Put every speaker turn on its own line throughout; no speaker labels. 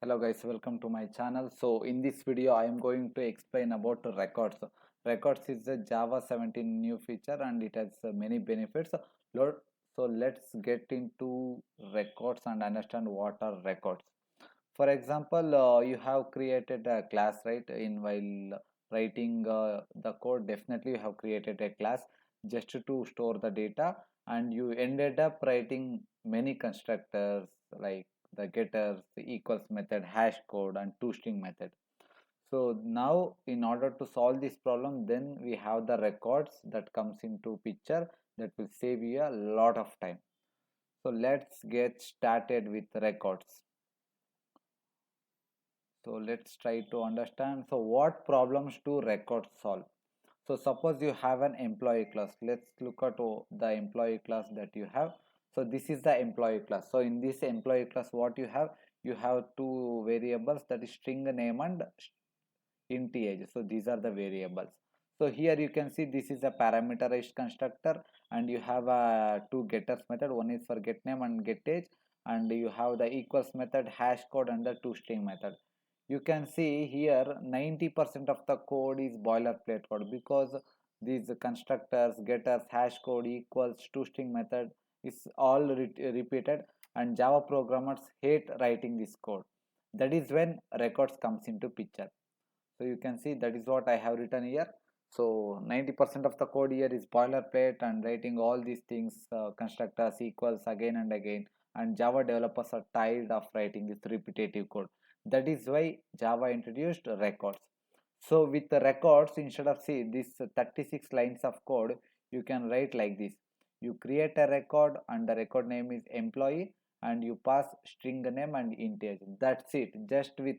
Hello guys, welcome to my channel. So in this video I am going to explain about records. Records is a Java 17 new feature and it has many benefits. So let's get into records and understand what are records. For example, you have created a class, right? In while writing the code, definitely you have created a class just to store the data, and you ended up writing many constructors like the getters, the equals method, hash code, and toString method. So now, in order to solve this problem, then we have the records that comes into picture that will save you a lot of time. So let's get started with records. So let's try to understand. So what problems do records solve? So suppose you have an employee class. Let's look at the employee class that you have. So this is the employee class. So in this employee class, what you have two variables, that is string name and int age. So these are the variables. So here you can see this is a parameterized constructor, and you have two getters method. One is for get name and get age, and you have the equals method, hash code, and the toString method. You can see here 90% of the code is boilerplate code, because these constructors, getters, hash code, equals, toString method is all repeated, and Java programmers hate writing this code. That is when records comes into picture. So you can see that is what I have written here. So 90% of the code here is boilerplate and writing all these things, constructors, equals again and again, and Java developers are tired of writing this repetitive code. That is why Java introduced records. So with the records, instead of see this 36 lines of code, you can write like this. You create a record and the record name is employee, and you pass string name and integer. That's it. Just with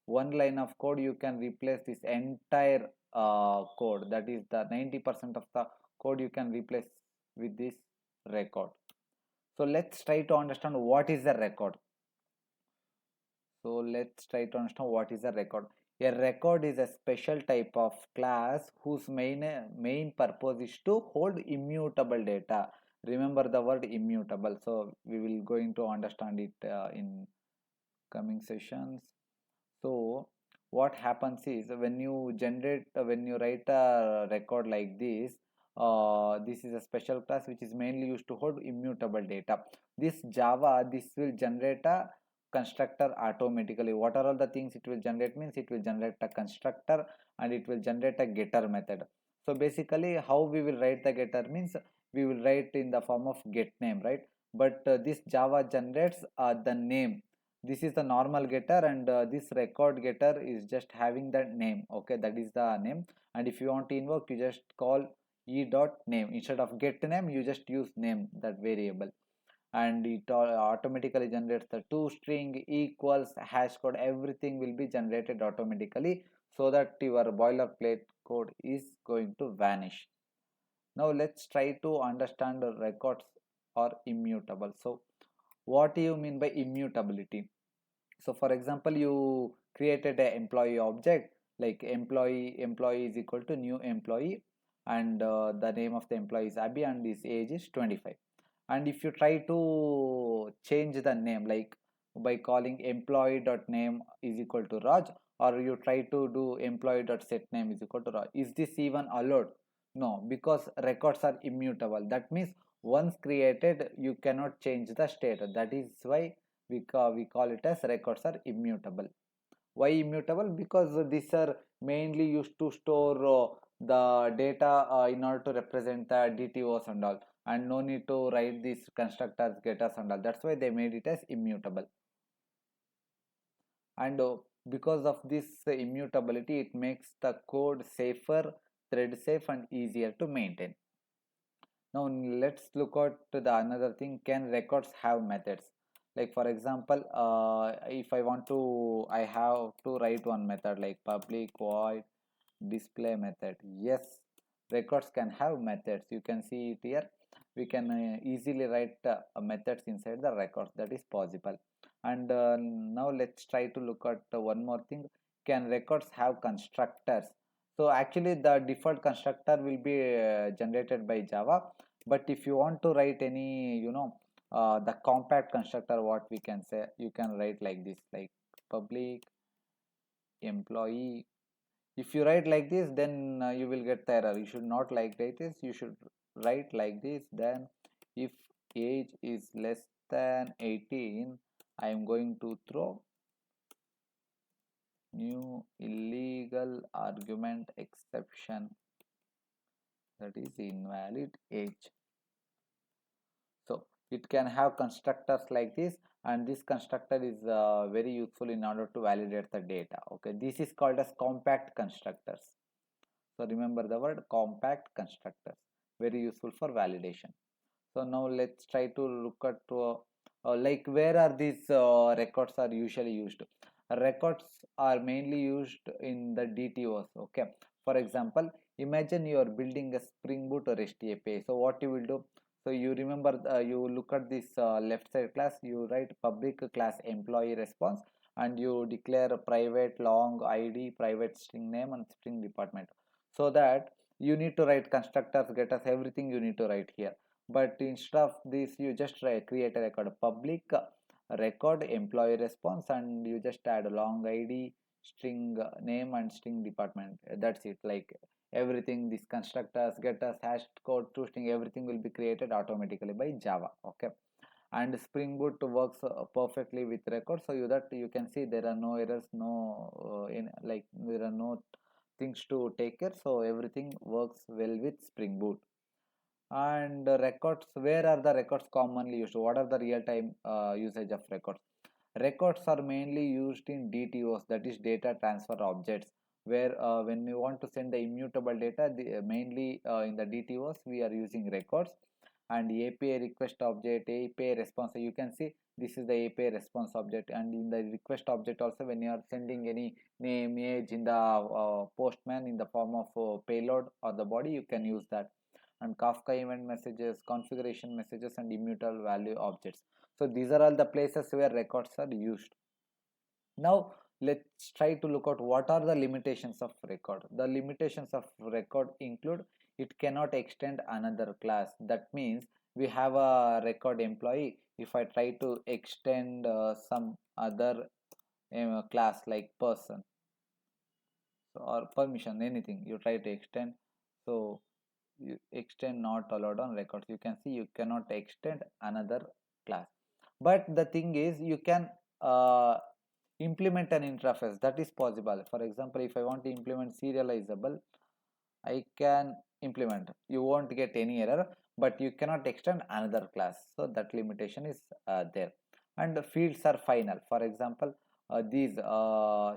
one line of code you can replace this entire code. That is the 90% of the code you can replace with this record. So let's try to understand what is a record. So let's try to understand what is a record. A record is a special type of class whose main purpose is to hold immutable data. Remember the word immutable. So we will going to understand it in coming sessions. So what happens is when you write a record like this, this is a special class which is mainly used to hold immutable data. This will generate a constructor automatically. What are all the things it will generate means it will generate a constructor, and it will generate a getter method. So basically how we will write the getter means we will write in the form of get name, right? But this Java generates the name. This is the normal getter, and this record getter is just having that name. Okay, that is the name. And if you want to invoke, you just call e dot name. Instead of get name, you just use name, that variable, and it automatically generates the toString, equals, hash code. Everything will be generated automatically, so that your boilerplate code is going to vanish. Now let's try to understand the records are immutable. So what do you mean by immutability? So for example, you created an employee object like employee is equal to new employee, and the name of the employee is Abhi, and his age is 25. And if you try to change the name, like by calling employee.name is equal to Raj, or you try to do employee.setName is equal to Raj, is this even allowed? No, because records are immutable. That means once created you cannot change the state. That is why we call it as records are immutable. Why immutable? Because these are mainly used to store the data in order to represent the DTOs and all, and no need to write these constructors, getters and all. That's why they made it as immutable. And because of this immutability, it makes the code safer, thread safe, and easier to maintain. Now let's look at the another thing. Can records have methods? Like for example, if I have to write one method like public void display method. Yes, records can have methods. You can see it here. We can easily write methods inside the records. That is possible. And now let's try to look at one more thing. Can records have constructors? So actually the default constructor will be generated by Java, but if you want to write any the compact constructor, what we can say, you can write like this, like public employee. If you write like this, then you will get the error. You should not like this, you should write like this. Then if age is less than 18, I am going to throw new illegal argument exception, that is invalid age. So it can have constructors like this, and this constructor is very useful in order to validate the data. Okay, this is called as compact constructors. So remember the word compact constructors, very useful for validation. So now let's try to look at like where are these records are usually used. Records are mainly used in the DTOs. Okay, for example, imagine you are building a Spring Boot or REST API. So what you will do, so you remember, you look at this left side class, you write public class employee response, and you declare a private long ID, private string name, and string department. So that you need to write constructors, getters, everything you need to write here. But instead of this, you just create a record, public record employee response, and you just add a long ID, string name, and string department. That's it. Like everything, these constructors, getters, hashCode, toString, everything will be created automatically by Java. Okay, and Spring Boot works perfectly with records, so you can see there are no errors, no like there are no things to take care. So everything works well with Spring Boot. And records, where are the records commonly used? What are the real-time usage of records? Records are mainly used in DTOs, that is data transfer objects, where when we want to send the immutable data, mainly in the DTOs we are using records. And API request object, API response, you can see this is the API response object. And in the request object also, when you are sending any name, age in the postman in the form of payload or the body, you can use that. And Kafka event messages, configuration messages, and immutable value objects. So these are all the places where records are used. Now let's try to look at what are the limitations of record. The limitations of record include it cannot extend another class. That means we have a record employee. If I try to extend some other class like person, so, or permission, anything you try to extend, so you extend not allowed on records. You can see you cannot extend another class. But the thing is, you can implement an interface, that is possible. For example, if I want to implement serializable, I can implement, you won't get any error, but you cannot extend another class. So that limitation is there. And the fields are final. For example, these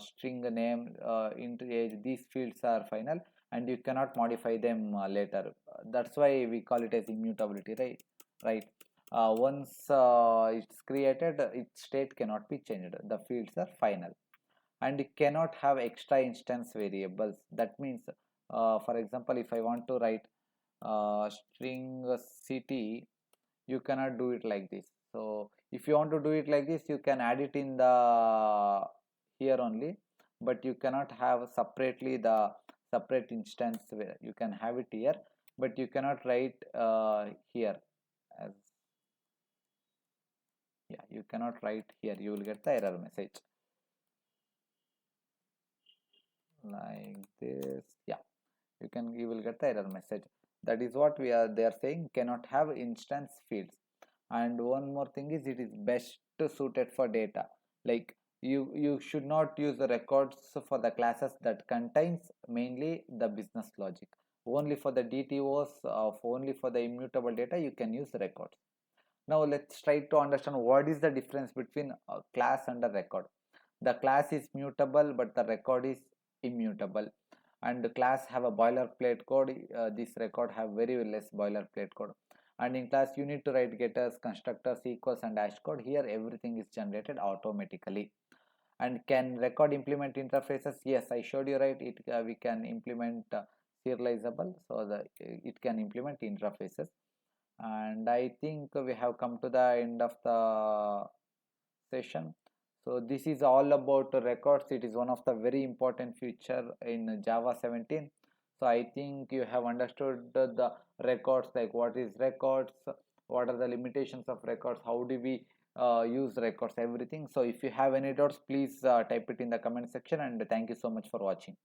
string name, int age, these fields are final, and you cannot modify them later. That's why we call it as immutability, right? Once it's created, its state cannot be changed. The fields are final. And it cannot have extra instance variables. That means, for example, if I want to write string city, you cannot do it like this. So if you want to do it like this, you can add it in the here only, but you cannot have separately the separate instance where you can have it here, but you cannot write here as, yeah, you cannot write here, you will get the error message like this. Yeah, you will get the error message. That is what they are saying, cannot have instance fields. And one more thing is, it is best suited for data. Like you should not use the records for the classes that contains mainly the business logic. Only for the DTOs of only for the immutable data you can use records. Now let's try to understand what is the difference between a class and a record. The class is mutable, but the record is immutable. And the class have a boilerplate code. This record have very less boilerplate code. And in class you need to write getters, constructors, equals, and hashCode. Here everything is generated automatically. And can record implement interfaces? Yes, I showed you, right? It we can implement serializable, so it can implement interfaces. And I think we have come to the end of the session. So this is all about records. It is one of the very important feature in Java 17. So I think you have understood the records, like what is records, what are the limitations of records, how do we use records, everything. So if you have any doubts, please type it in the comment section, and thank you so much for watching.